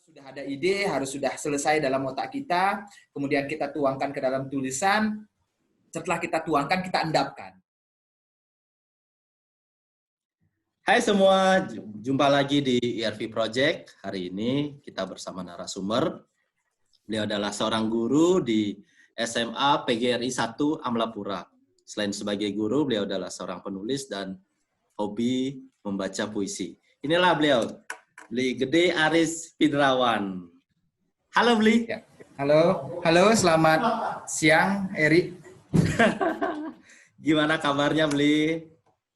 Sudah ada ide, harus sudah selesai dalam otak kita, kemudian kita tuangkan ke dalam tulisan, setelah kita tuangkan, kita endapkan. Hai semua, jumpa lagi di ERV Project. Hari ini kita bersama narasumber. Beliau adalah seorang guru di SMA PGRI 1 Amlapura. Selain sebagai guru, beliau adalah seorang penulis dan hobi membaca puisi. Inilah beliau, Bli Gede Aris Pidrawan. Halo Bli. Ya. Halo, selamat siang Eri. Gimana kabarnya Bli?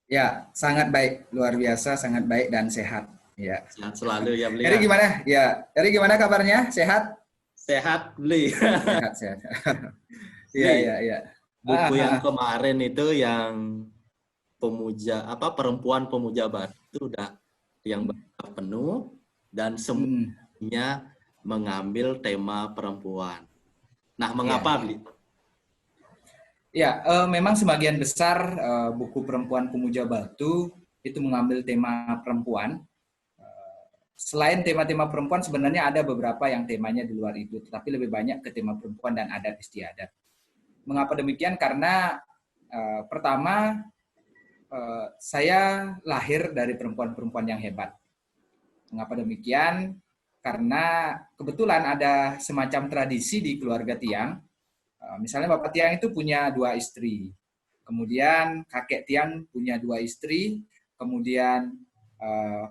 Ya, sangat baik, luar biasa, sangat baik dan sehat. Ya. Sehat selalu ya Bli. Eri gimana? Ya, Eri gimana kabarnya? Sehat? Sehat Bli. Sehat. Iya. Buku yang kemarin itu yang perempuan pemuja batu udah yang penuh dan semuanya mengambil tema perempuan. Nah, mengapa Bli? Ya, memang sebagian besar buku Perempuan Pemuja Batu itu mengambil tema perempuan. Selain tema-tema perempuan, sebenarnya ada beberapa yang temanya di luar itu, tetapi lebih banyak ke tema perempuan dan adat istiadat. Mengapa demikian? Karena pertama, saya lahir dari perempuan-perempuan yang hebat. Mengapa demikian? Karena kebetulan ada semacam tradisi di keluarga Tiang. Misalnya Bapak Tiang itu punya 2 istri, kemudian kakek Tiang punya 2 istri, kemudian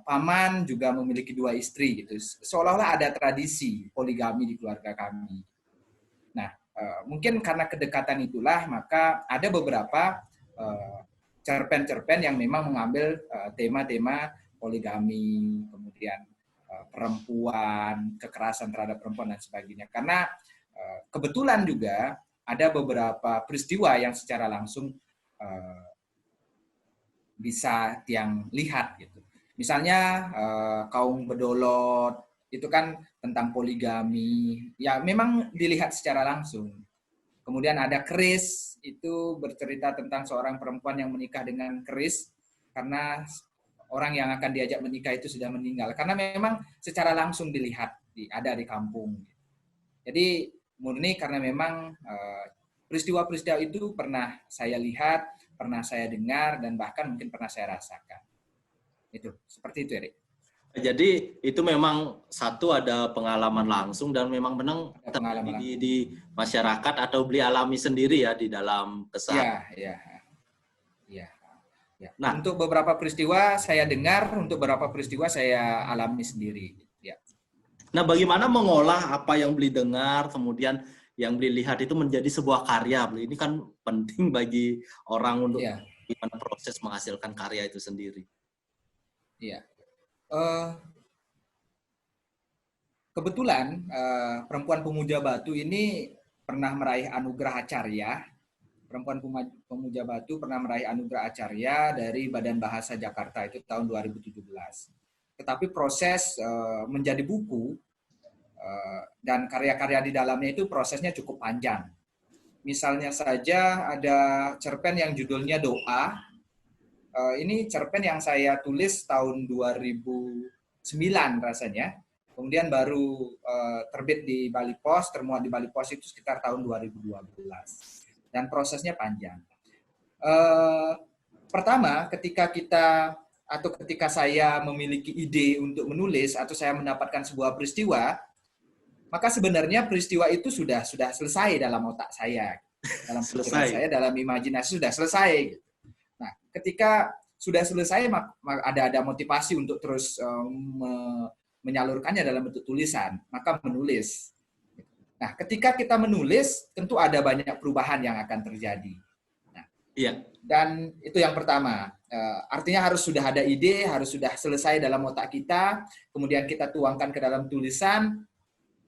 paman juga memiliki 2 istri, gitu. Seolah-olah ada tradisi poligami di keluarga kami. Nah, mungkin karena kedekatan itulah, maka ada beberapa cerpen-cerpen yang memang mengambil tema-tema poligami, kemudian perempuan, kekerasan terhadap perempuan dan sebagainya. Karena kebetulan juga ada beberapa peristiwa yang secara langsung bisa Tiang lihat gitu. Misalnya kaum bedolot itu kan tentang poligami, ya memang dilihat secara langsung. Kemudian ada keris, itu bercerita tentang seorang perempuan yang menikah dengan keris karena orang yang akan diajak menikah itu sudah meninggal. Karena memang secara langsung dilihat ada di kampung. Jadi murni karena memang peristiwa-peristiwa itu pernah saya lihat, pernah saya dengar, dan bahkan mungkin pernah saya rasakan. Itu, seperti itu, Erik. Jadi itu memang satu ada pengalaman langsung dan memang menang di masyarakat atau Bli alami sendiri ya di dalam keseharian. Iya. Nah, untuk beberapa peristiwa saya dengar, untuk beberapa peristiwa saya alami sendiri. Ya. Nah, bagaimana mengolah apa yang Bli dengar, kemudian yang Bli lihat itu menjadi sebuah karya, Bli? Ini kan penting bagi orang untuk gimana proses menghasilkan karya itu sendiri. Iya. Kebetulan Perempuan Pemuja Batu ini pernah meraih anugerah Acarya. Perempuan Pemuja Batu pernah meraih anugerah Acarya dari Badan Bahasa Jakarta itu tahun 2017. Tetapi proses menjadi buku dan karya-karya di dalamnya itu prosesnya cukup panjang. Misalnya saja ada cerpen yang judulnya Doa. Ini cerpen yang saya tulis tahun 2009 rasanya. Kemudian baru terbit di Bali Pos, termuat di Bali Pos itu sekitar tahun 2012. Dan prosesnya panjang. Pertama, ketika saya memiliki ide untuk menulis atau saya mendapatkan sebuah peristiwa, maka sebenarnya peristiwa itu sudah selesai dalam otak saya, dalam pikiran saya, dalam imajinasi sudah selesai. Nah, ketika sudah selesai, ada motivasi untuk terus menyalurkannya dalam bentuk tulisan, maka menulis. Nah, ketika kita menulis, tentu ada banyak perubahan yang akan terjadi. Nah, dan itu yang pertama. Artinya harus sudah ada ide, harus sudah selesai dalam otak kita, kemudian kita tuangkan ke dalam tulisan.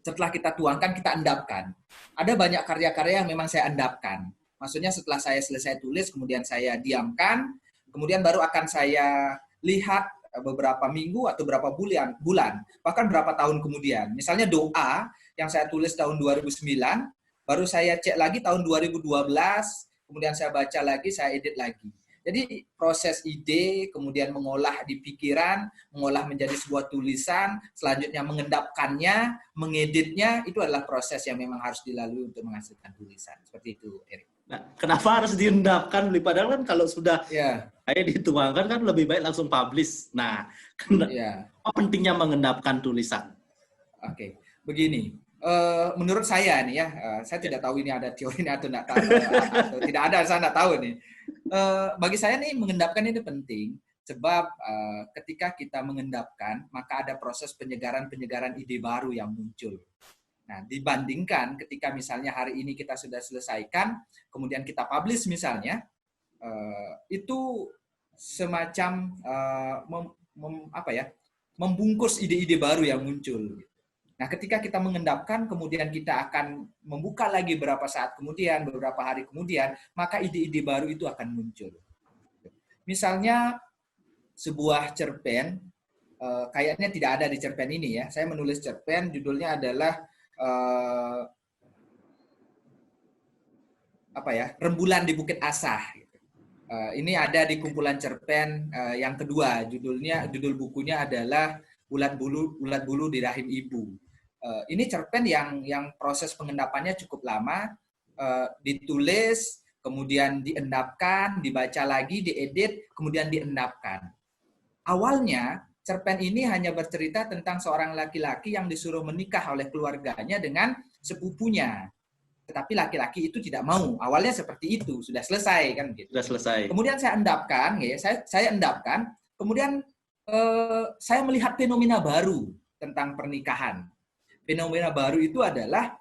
Setelah kita tuangkan, kita endapkan. Ada banyak karya-karya yang memang saya endapkan. Maksudnya setelah saya selesai tulis, kemudian saya diamkan, kemudian baru akan saya lihat beberapa minggu atau beberapa bulan, bahkan berapa tahun kemudian. Misalnya Doa yang saya tulis tahun 2009, baru saya cek lagi tahun 2012, kemudian saya baca lagi, saya edit lagi. Jadi proses ide, kemudian mengolah di pikiran, mengolah menjadi sebuah tulisan, selanjutnya mengendapkannya, mengeditnya, itu adalah proses yang memang harus dilalui untuk menghasilkan tulisan. Seperti itu, Erik. Nah, kenapa harus diendapkan? Padahal kan kalau sudah Ya, kayak dituangkan kan lebih baik langsung publish. Nah, ya. apa pentingnya mengendapkan tulisan? Oke, begini. Menurut saya nih ya, saya Ya. tidak tahu ini ada teori ini atau tidak tahu, atau tidak ada, saya tidak tahu nih. Bagi saya nih mengendapkan ini penting, sebab ketika kita mengendapkan, maka ada proses penyegaran ide baru yang muncul. Nah, dibandingkan ketika misalnya hari ini kita sudah selesaikan, kemudian kita publish misalnya, itu semacam membungkus ide-ide baru yang muncul. Nah, ketika kita mengendapkan, kemudian kita akan membuka lagi beberapa saat kemudian, beberapa hari kemudian, maka ide-ide baru itu akan muncul. Misalnya, sebuah cerpen, kayaknya tidak ada di cerpen ini ya. Saya menulis cerpen, judulnya adalah Rembulan di Bukit Asah. Ini ada di kumpulan cerpen yang kedua. Judul bukunya adalah Ulat Bulu di Rahim Ibu. Ini cerpen yang proses pengendapannya cukup lama, ditulis, kemudian diendapkan, dibaca lagi, diedit, kemudian diendapkan. Awalnya, cerpen ini hanya bercerita tentang seorang laki-laki yang disuruh menikah oleh keluarganya dengan sepupunya. Tetapi laki-laki itu tidak mau. Awalnya seperti itu, sudah selesai kan gitu. Sudah selesai. Kemudian saya endapkan, ya, saya endapkan, kemudian saya melihat fenomena baru tentang pernikahan. Fenomena baru itu adalah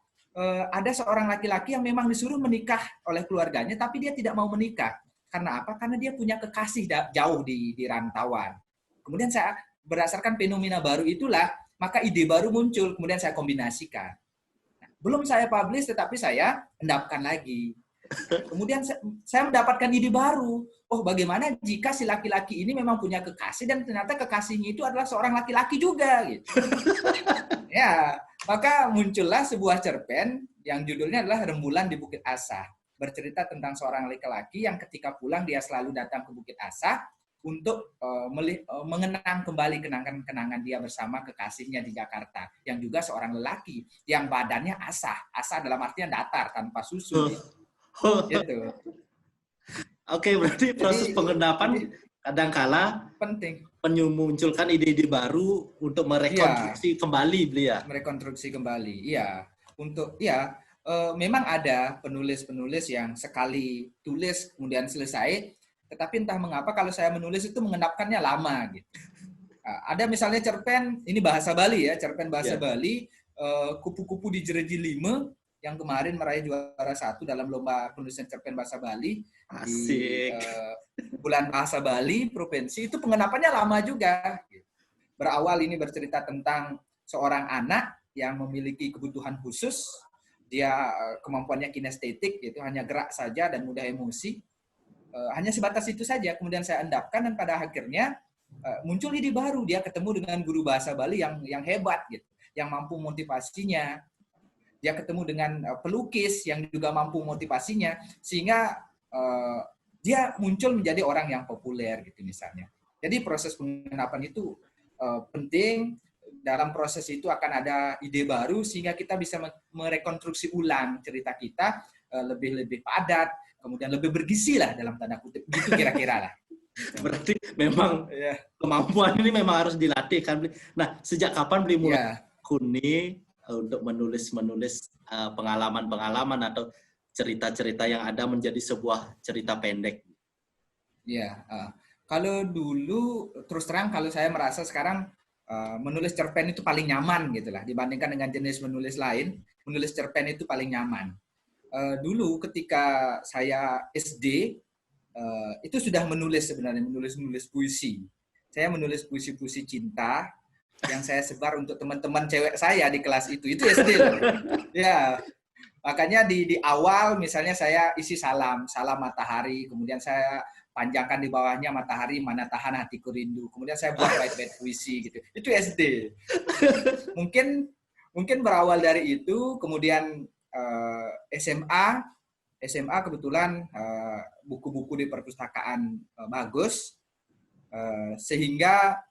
ada seorang laki-laki yang memang disuruh menikah oleh keluarganya, tapi dia tidak mau menikah. Karena apa? Karena dia punya kekasih jauh di rantauan. Kemudian saya berdasarkan fenomena baru itulah, maka ide baru muncul, kemudian saya kombinasikan. Nah, belum saya publish, tetapi saya endapkan lagi. Kemudian saya mendapatkan ide baru. Oh, bagaimana jika si laki-laki ini memang punya kekasih dan ternyata kekasihnya itu adalah seorang laki-laki juga gitu. Ya, maka muncullah sebuah cerpen yang judulnya adalah Rembulan di Bukit Asah. Bercerita tentang seorang laki-laki yang ketika pulang dia selalu datang ke Bukit Asah untuk mengenang kembali kenangan-kenangan dia bersama kekasihnya di Jakarta, yang juga seorang lelaki yang badannya asah. Asah dalam artian datar tanpa susu. Gitu. Oke, berarti proses pengendapan kadangkala penting. memunculkan ide-ide baru untuk merekonstruksi kembali, beliau. Merekonstruksi kembali, iya. Memang ada penulis-penulis yang sekali tulis kemudian selesai, tetapi entah mengapa kalau saya menulis itu mengendapkannya lama gitu. Ada misalnya cerpen, ini bahasa Bali ya, cerpen bahasa Bali, Kupu-kupu di Jereji Lima, yang kemarin meraih juara 1 dalam lomba penulisan cerpen bahasa Bali. Asik. Di bulan bahasa Bali provinsi, itu pengendapannya lama juga. Berawal ini bercerita tentang seorang anak yang memiliki kebutuhan khusus, dia kemampuannya kinestetik, itu hanya gerak saja dan mudah emosi. Hanya sebatas itu saja. Kemudian saya endapkan dan pada akhirnya muncul ide baru. Dia ketemu dengan guru bahasa Bali yang hebat, gitu, yang mampu motivasinya. Dia ketemu dengan pelukis yang juga mampu motivasinya, sehingga dia muncul menjadi orang yang populer gitu misalnya. Jadi proses pengendapan itu penting. Dalam proses itu akan ada ide baru sehingga kita bisa merekonstruksi ulang cerita kita lebih padat, kemudian lebih bergizi lah dalam tanda kutip. Gitu kira-kira lah. Berarti memang kemampuan ini memang harus dilatih kan. Nah, sejak kapan beli mulai tekuni untuk menulis pengalaman-pengalaman atau cerita-cerita yang ada menjadi sebuah cerita pendek? Ya, kalau dulu terus terang kalau saya merasa sekarang menulis cerpen itu paling nyaman gitulah dibandingkan dengan jenis menulis lain. Menulis cerpen itu paling nyaman. Dulu ketika saya SD itu sudah menulis sebenarnya, menulis puisi. Saya menulis puisi-puisi cinta yang saya sebar untuk teman-teman cewek saya di kelas itu SD loh. Ya, makanya di awal misalnya saya isi salam matahari, kemudian saya panjangkan di bawahnya matahari mana tahan hatiku rindu. Kemudian saya buat bait-bait puisi gitu. Itu SD. Mungkin berawal dari itu, kemudian SMA SMA kebetulan buku-buku di perpustakaan bagus, sehingga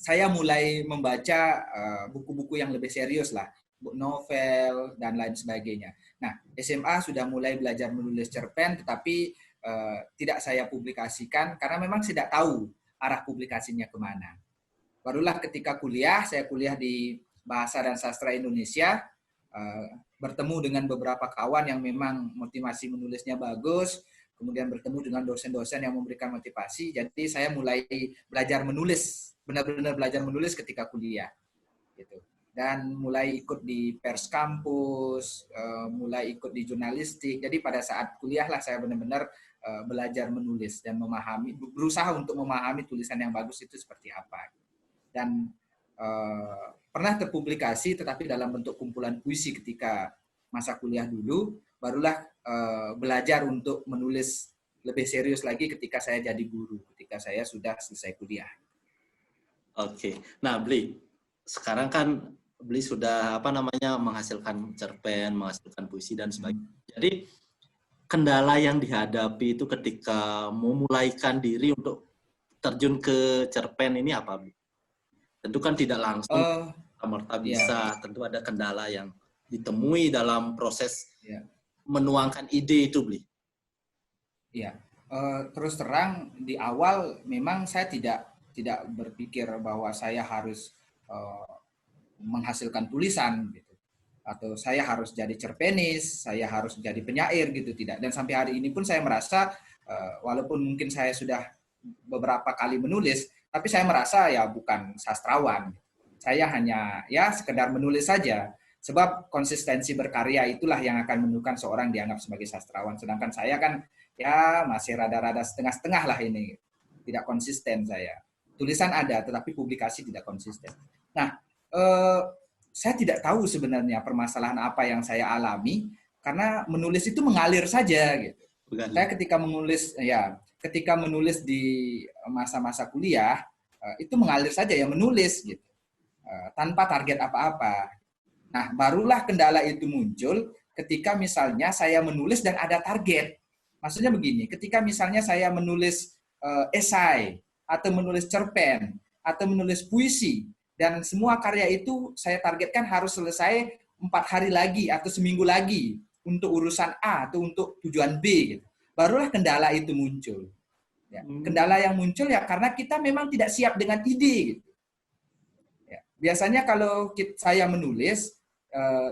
saya mulai membaca buku-buku yang lebih serius lah, novel dan lain sebagainya. Nah, SMA sudah mulai belajar menulis cerpen, tetapi tidak saya publikasikan karena memang tidak tahu arah publikasinya kemana. Barulah ketika kuliah, saya kuliah di Bahasa dan Sastra Indonesia, bertemu dengan beberapa kawan yang memang motivasi menulisnya bagus, kemudian bertemu dengan dosen-dosen yang memberikan motivasi, jadi saya mulai belajar menulis, benar-benar belajar menulis ketika kuliah. Gitu. Dan mulai ikut di pers kampus, mulai ikut di jurnalistik, jadi pada saat kuliah lah saya benar-benar belajar menulis dan memahami, berusaha untuk memahami tulisan yang bagus itu seperti apa. Dan pernah terpublikasi tetapi dalam bentuk kumpulan puisi ketika masa kuliah dulu, barulah belajar untuk menulis lebih serius lagi ketika saya jadi guru, ketika saya sudah selesai kuliah. Oke. Nah, Bli, sekarang kan Bli sudah menghasilkan cerpen, menghasilkan puisi dan sebagainya. Jadi kendala yang dihadapi itu ketika memulaikan diri untuk terjun ke cerpen ini apa, Bli? Tentu kan tidak langsung merta bisa, tentu ada kendala yang ditemui dalam proses menuangkan ide itu, Bli. Iya, terus terang di awal memang saya tidak berpikir bahwa saya harus menghasilkan tulisan gitu, atau saya harus jadi cerpenis, saya harus jadi penyair gitu, tidak. Dan sampai hari ini pun saya merasa walaupun mungkin saya sudah beberapa kali menulis, tapi saya merasa ya bukan sastrawan. Saya hanya ya sekedar menulis saja. Sebab konsistensi berkarya itulah yang akan menentukan seorang dianggap sebagai sastrawan. Sedangkan saya kan ya masih rada-rada setengah-setengah lah ini. Tidak konsisten saya. Tulisan ada, tetapi publikasi tidak konsisten. Nah, saya tidak tahu sebenarnya permasalahan apa yang saya alami, karena menulis itu mengalir saja gitu. Saya ketika menulis di masa-masa kuliah, itu mengalir saja ya menulis gitu. Tanpa target apa-apa. Nah, barulah kendala itu muncul ketika misalnya saya menulis dan ada target. Maksudnya begini, ketika misalnya saya menulis esai, atau menulis cerpen, atau menulis puisi, dan semua karya itu saya targetkan harus selesai 4 hari lagi atau seminggu lagi untuk urusan A atau untuk tujuan B. Gitu. Barulah kendala itu muncul. Ya. Kendala yang muncul ya karena kita memang tidak siap dengan ide. Gitu. Ya. Biasanya kalau saya menulis,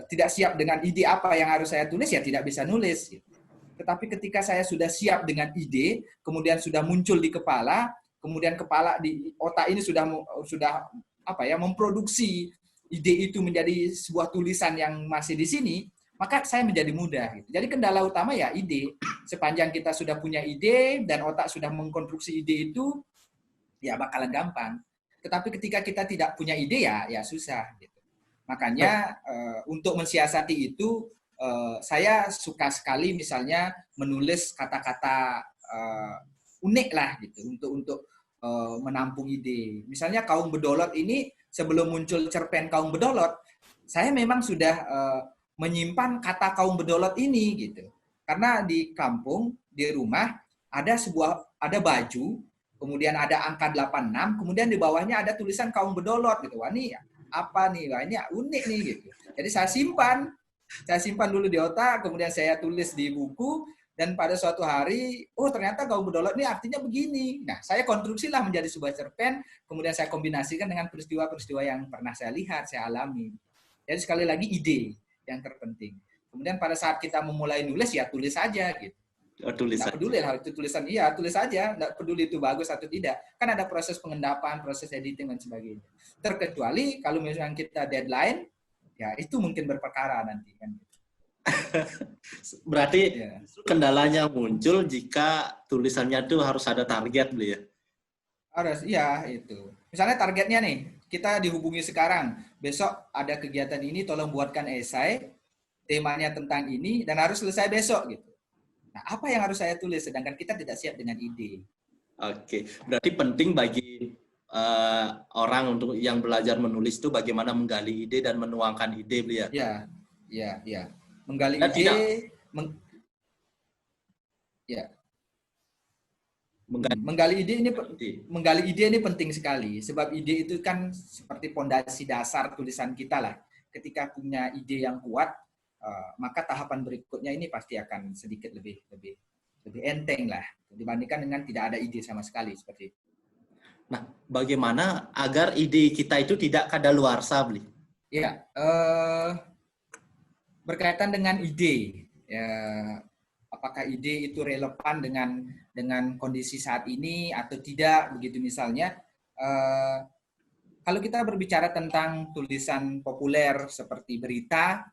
tidak siap dengan ide apa yang harus saya tulis, ya tidak bisa nulis. Gitu. Tetapi ketika saya sudah siap dengan ide, kemudian sudah muncul di kepala, kemudian kepala di otak ini sudah memproduksi ide itu menjadi sebuah tulisan yang masih di sini, maka saya menjadi mudah. Gitu. Jadi kendala utama ya ide. Sepanjang kita sudah punya ide dan otak sudah mengkonstruksi ide itu, ya bakalan gampang. Tetapi ketika kita tidak punya ide ya susah. Gitu. Makanya untuk mensiasati itu, saya suka sekali misalnya menulis kata-kata unik lah gitu untuk menampung ide. Misalnya Kaum Bedolot ini sebelum muncul cerpen Kaum Bedolot, saya memang sudah menyimpan kata Kaum Bedolot ini gitu. Karena di kampung, di rumah ada baju, kemudian ada angka 86, kemudian di bawahnya ada tulisan Kaum Bedolot gitu. Wah, ini apa nih? Wah, ini unik nih gitu. Jadi saya simpan dulu di otak, kemudian saya tulis di buku, dan pada suatu hari, ternyata Kaum Bedolot ini artinya begini. Nah, saya konstruksilah menjadi sebuah cerpen, kemudian saya kombinasikan dengan peristiwa-peristiwa yang pernah saya lihat, saya alami. Jadi sekali lagi ide yang terpenting. Kemudian pada saat kita memulai nulis, ya tulis saja gitu. Tidak peduli hal itu tulisan, tulis saja, tidak peduli itu bagus atau tidak. Kan ada proses pengendapan, proses editing dan sebagainya. Terkecuali kalau misalnya kita deadline, ya itu mungkin berperkara nanti kan. Berarti kendalanya muncul jika tulisannya itu harus ada target, Beli ya? Harus, iya itu. Misalnya targetnya nih, kita dihubungi sekarang, besok ada kegiatan ini, tolong buatkan esai, temanya tentang ini, dan harus selesai besok gitu. Nah, apa yang harus saya tulis? Sedangkan kita tidak siap dengan ide. Oke, berarti penting bagi orang untuk yang belajar menulis itu bagaimana menggali ide dan menuangkan ide, Beli ya? Iya. Menggali ide, Ya. Menggali Menggali ide ini penting sekali, sebab ide itu kan seperti pondasi dasar tulisan kita lah. Ketika punya ide yang kuat, maka tahapan berikutnya ini pasti akan sedikit lebih enteng lah dibandingkan dengan tidak ada ide sama sekali seperti itu. Nah, bagaimana agar ide kita itu tidak kadaluarsa, Bli? Ya, berkaitan dengan ide, ya, apakah ide itu relevan dengan kondisi saat ini atau tidak, begitu misalnya. Kalau kita berbicara tentang tulisan populer seperti berita,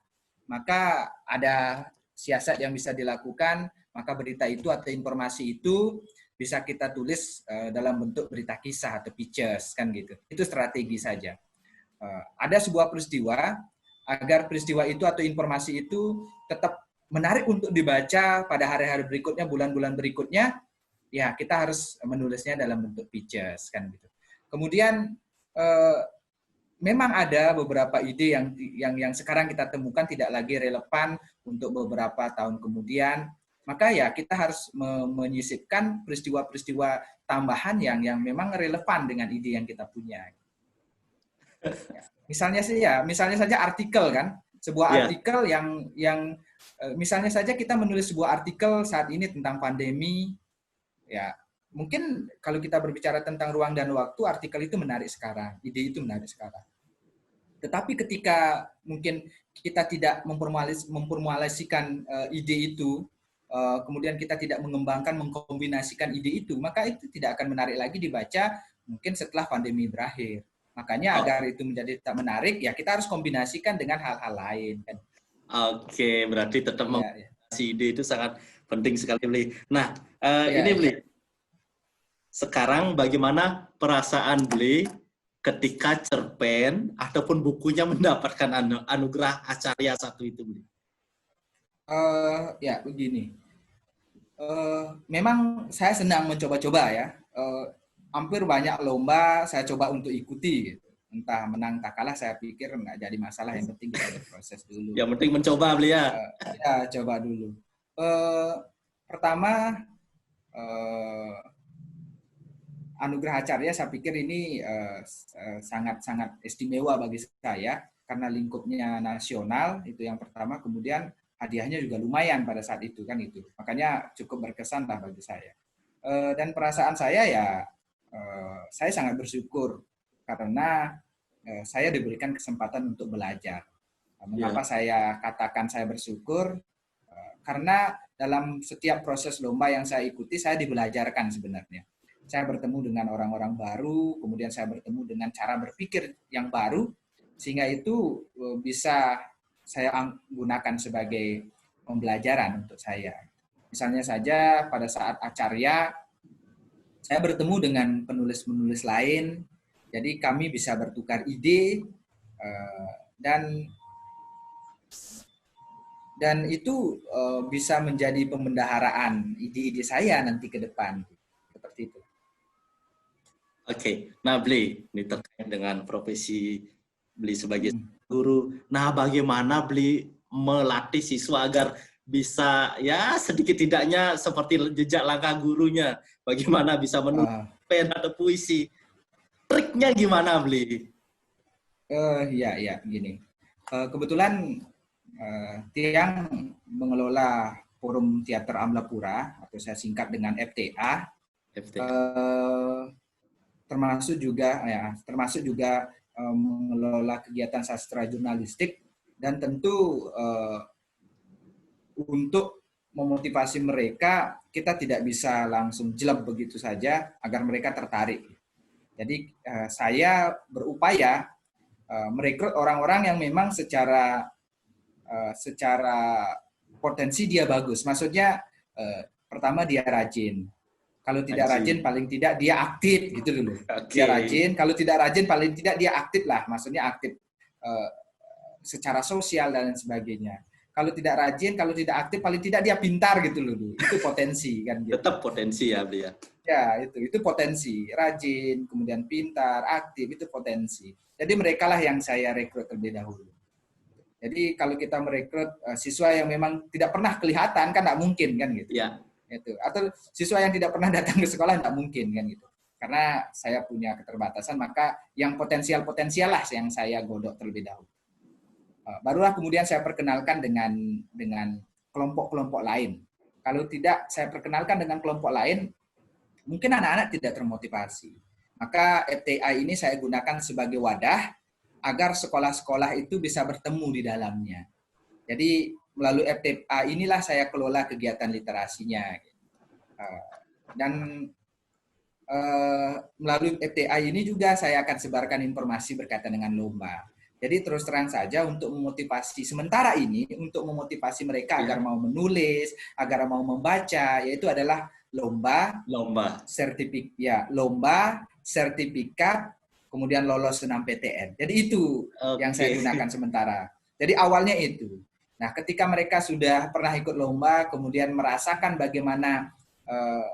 maka ada siasat yang bisa dilakukan, maka berita itu atau informasi itu bisa kita tulis dalam bentuk berita kisah atau pictures, kan gitu. Itu strategi saja. Ada sebuah peristiwa, agar peristiwa itu atau informasi itu tetap menarik untuk dibaca pada hari-hari berikutnya, bulan-bulan berikutnya, ya kita harus menulisnya dalam bentuk pictures, kan gitu. Kemudian memang ada beberapa ide yang sekarang kita temukan tidak lagi relevan untuk beberapa tahun kemudian, maka ya kita harus menyisipkan peristiwa-peristiwa tambahan yang memang relevan dengan ide yang kita punya. Misalnya saja artikel kan, sebuah artikel yang misalnya saja kita menulis sebuah artikel saat ini tentang pandemi, ya mungkin kalau kita berbicara tentang ruang dan waktu, artikel itu menarik sekarang, ide itu menarik sekarang. Tetapi ketika mungkin kita tidak memformulasikan ide itu, kemudian kita tidak mengkombinasikan ide itu, maka itu tidak akan menarik lagi dibaca mungkin setelah pandemi berakhir. Makanya agar itu menjadi tak menarik, ya kita harus kombinasikan dengan hal-hal lain. Kan? Oke, berarti tetap mengkombinasi ide itu sangat penting sekali, Bli. Nah, ini Bli, sekarang bagaimana perasaan Bli ketika cerpen ataupun bukunya mendapatkan anugerah Acarya 1 itu, Bli? Ya begini, memang saya senang mencoba-coba ya. Hampir banyak lomba saya coba untuk ikuti. Gitu. Entah menang tak kalah, saya pikir nggak jadi masalah. Yang penting kita berproses dulu. Yang penting mencoba, Bli ya. Ya coba dulu. Pertama, anugerah Acarya saya pikir ini sangat-sangat istimewa bagi saya karena lingkupnya nasional, itu yang pertama. Kemudian hadiahnya juga lumayan pada saat itu kan itu, makanya cukup berkesan lah bagi saya. Dan perasaan saya ya saya sangat bersyukur karena saya diberikan kesempatan untuk belajar. Mengapa saya katakan saya bersyukur? Karena dalam setiap proses lomba yang saya ikuti, saya dibelajarkan sebenarnya. Saya bertemu dengan orang-orang baru, kemudian saya bertemu dengan cara berpikir yang baru, sehingga itu bisa saya gunakan sebagai pembelajaran untuk saya. Misalnya saja pada saat Acarya, saya bertemu dengan penulis-penulis lain, jadi kami bisa bertukar ide, dan itu bisa menjadi pembendaharaan ide-ide saya nanti ke depan. Seperti itu. Oke, nah Bli, ini terkait dengan profesi Bli sebagai guru. Nah, bagaimana Bli melatih siswa agar bisa ya sedikit tidaknya seperti jejak langkah gurunya? Bagaimana bisa menulis pen atau puisi? Triknya gimana, Bli? Ya, gini. Kebetulan Tiang mengelola Forum Teater Amlapura, atau saya singkat dengan FTA. Termasuk juga mengelola kegiatan sastra jurnalistik, dan tentu untuk memotivasi mereka, kita tidak bisa langsung jelek begitu saja agar mereka tertarik. Jadi saya berupaya merekrut orang-orang yang memang secara potensi dia bagus. Maksudnya pertama dia rajin. Kalau tidak rajin, paling tidak dia aktif, gitu dulu. Dia rajin, kalau tidak rajin, paling tidak dia aktif lah. Maksudnya aktif secara sosial dan sebagainya. Kalau tidak rajin, kalau tidak aktif, paling tidak dia pintar, gitu loh. Itu potensi kan. Gitu. Tetap potensi ya, Bli ya. Ya, itu potensi. Rajin, kemudian pintar, aktif, itu potensi. Jadi mereka lah yang saya rekrut terlebih dahulu. Jadi kalau kita merekrut siswa yang memang tidak pernah kelihatan, kan nggak mungkin kan gitu. Ya. Itu. Atau siswa yang tidak pernah datang ke sekolah nggak mungkin kan gitu. Karena saya punya keterbatasan, maka yang potensial-potensial lah yang saya godok terlebih dahulu. Barulah kemudian saya perkenalkan dengan kelompok-kelompok lain. Kalau tidak saya perkenalkan dengan kelompok lain, mungkin anak-anak tidak termotivasi. Maka FTA ini saya gunakan sebagai wadah agar sekolah-sekolah itu bisa bertemu di dalamnya. Jadi melalui FTA inilah saya kelola kegiatan literasinya. Dan melalui FTA ini juga saya akan sebarkan informasi berkaitan dengan lomba. Jadi terus terang saja untuk memotivasi sementara ini, untuk memotivasi mereka agar mau menulis, agar mau membaca, yaitu adalah lomba, sertifikat, kemudian lolos senam PTN. Jadi itu yang saya gunakan sementara. Jadi awalnya itu. Nah, ketika mereka sudah pernah ikut lomba, kemudian merasakan bagaimana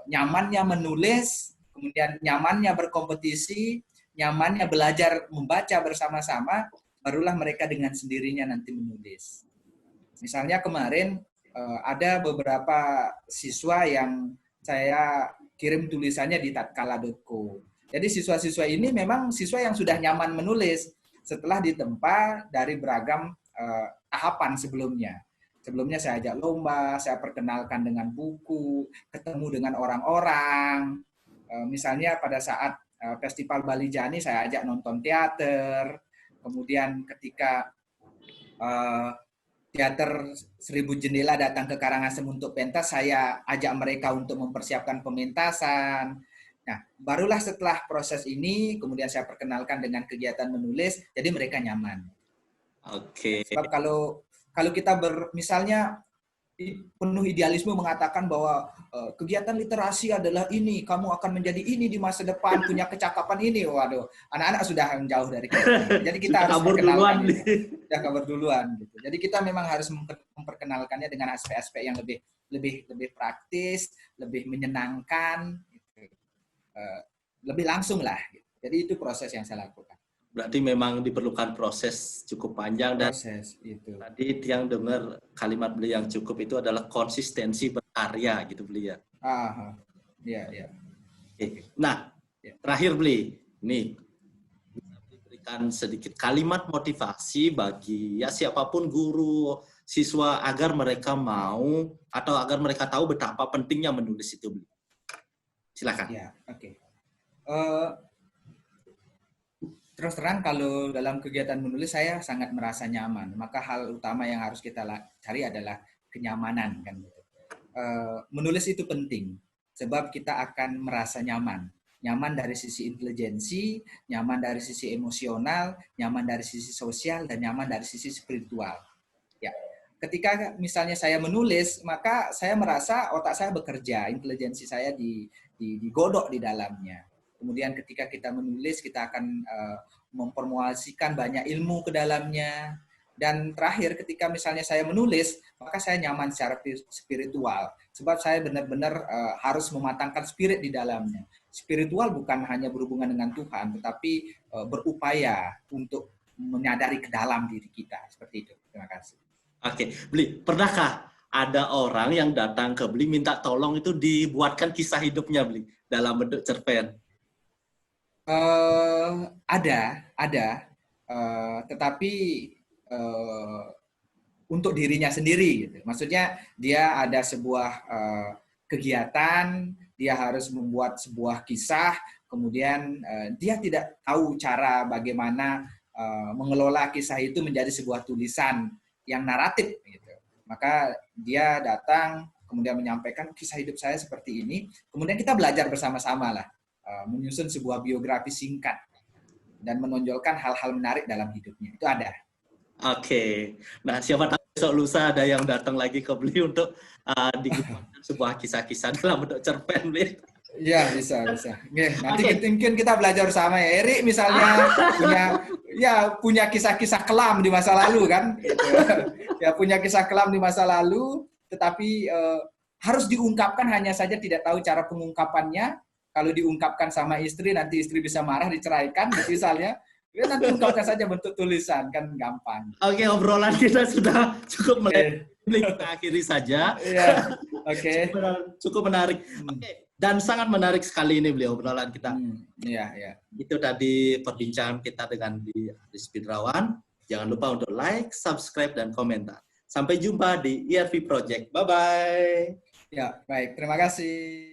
nyamannya menulis, kemudian nyamannya berkompetisi, nyamannya belajar membaca bersama-sama, barulah mereka dengan sendirinya nanti menulis. Misalnya kemarin ada beberapa siswa yang saya kirim tulisannya di tatkala.co. Jadi siswa-siswa ini memang siswa yang sudah nyaman menulis setelah ditempa dari beragam tahapan sebelumnya. Sebelumnya saya ajak lomba, saya perkenalkan dengan buku, ketemu dengan orang-orang. Misalnya pada saat Festival Bali Jani saya ajak nonton teater. Kemudian ketika teater 1000 Jendela datang ke Karangasem untuk pentas, saya ajak mereka untuk mempersiapkan pementasan. Nah, barulah setelah proses ini, kemudian saya perkenalkan dengan kegiatan menulis, jadi mereka nyaman. Oke. Sebab kalau kita misalnya penuh idealisme mengatakan bahwa kegiatan literasi adalah ini, kamu akan menjadi ini di masa depan, punya kecakapan ini. Waduh, anak-anak sudah jauh dari kita. Jadi kita harus perkenalkan itu. Sudah kabur duluan gitu. Jadi kita memang harus memperkenalkannya dengan aspek-aspek yang lebih praktis, lebih menyenangkan, gitu. Lebih langsung lah. Gitu. Jadi itu proses yang saya lakukan. Berarti memang diperlukan proses cukup panjang dan itu. Tadi yang dengar kalimat beliau yang cukup itu adalah konsistensi berkarya gitu beliau. Iya. Nah, terakhir beli, ini bisa diberikan sedikit kalimat motivasi bagi siapapun guru, siswa agar mereka mau atau agar mereka tahu betapa pentingnya menulis itu. Silakan. Ya, oke. Terus terang kalau dalam kegiatan menulis saya sangat merasa nyaman. Maka hal utama yang harus kita cari adalah kenyamanan kan. Menulis itu penting sebab kita akan merasa nyaman. Nyaman dari sisi intelijensi, nyaman dari sisi emosional, nyaman dari sisi sosial, dan nyaman dari sisi spiritual. Ya. Ketika misalnya saya menulis, maka saya merasa otak saya bekerja, intelijensi saya digodok di dalamnya. Kemudian ketika kita menulis, kita akan memformulasikan banyak ilmu ke dalamnya. Dan terakhir, ketika misalnya saya menulis, maka saya nyaman secara spiritual. Sebab saya benar-benar harus mematangkan spirit di dalamnya. Spiritual bukan hanya berhubungan dengan Tuhan, tetapi berupaya untuk menyadari ke dalam diri kita. Seperti itu. Terima kasih. Oke, Bli, pernahkah ada orang yang datang ke Bli minta tolong itu dibuatkan kisah hidupnya, Bli, dalam bentuk cerpen? Ada, tetapi untuk dirinya sendiri. Gitu. Maksudnya dia ada sebuah kegiatan, dia harus membuat sebuah kisah, kemudian dia tidak tahu cara bagaimana mengelola kisah itu menjadi sebuah tulisan yang naratif. Gitu. Maka dia datang, kemudian menyampaikan kisah hidup saya seperti ini, kemudian kita belajar bersama-sama lah. Menyusun sebuah biografi singkat dan menonjolkan hal-hal menarik dalam hidupnya. Itu ada. Oke. Nah, siapa tahu besok lusa ada yang datang lagi ke Bli untuk dibuat sebuah kisah-kisah dalam bentuk cerpen, Bli. Iya, bisa. Nanti mungkin kita belajar bersama ya. Erik misalnya punya kisah-kisah kelam di masa lalu kan. Gitu. Ya, punya kisah kelam di masa lalu, tetapi harus diungkapkan, hanya saja tidak tahu cara pengungkapannya. Kalau diungkapkan sama istri, nanti istri bisa marah, diceraikan, misalnya. Ya, nanti ungkapkan saja bentuk tulisan, kan gampang. Oke, obrolan kita sudah cukup mulai. Kita akhiri saja. Iya. Oke. Cukup menarik. Oke. Dan sangat menarik sekali ini beliau obrolan kita. Iya, iya. Itu tadi perbincangan kita dengan Aris Fidrawan. Jangan lupa untuk like, subscribe, dan komentar. Sampai jumpa di ERV Project. Bye-bye. Ya, baik. Terima kasih.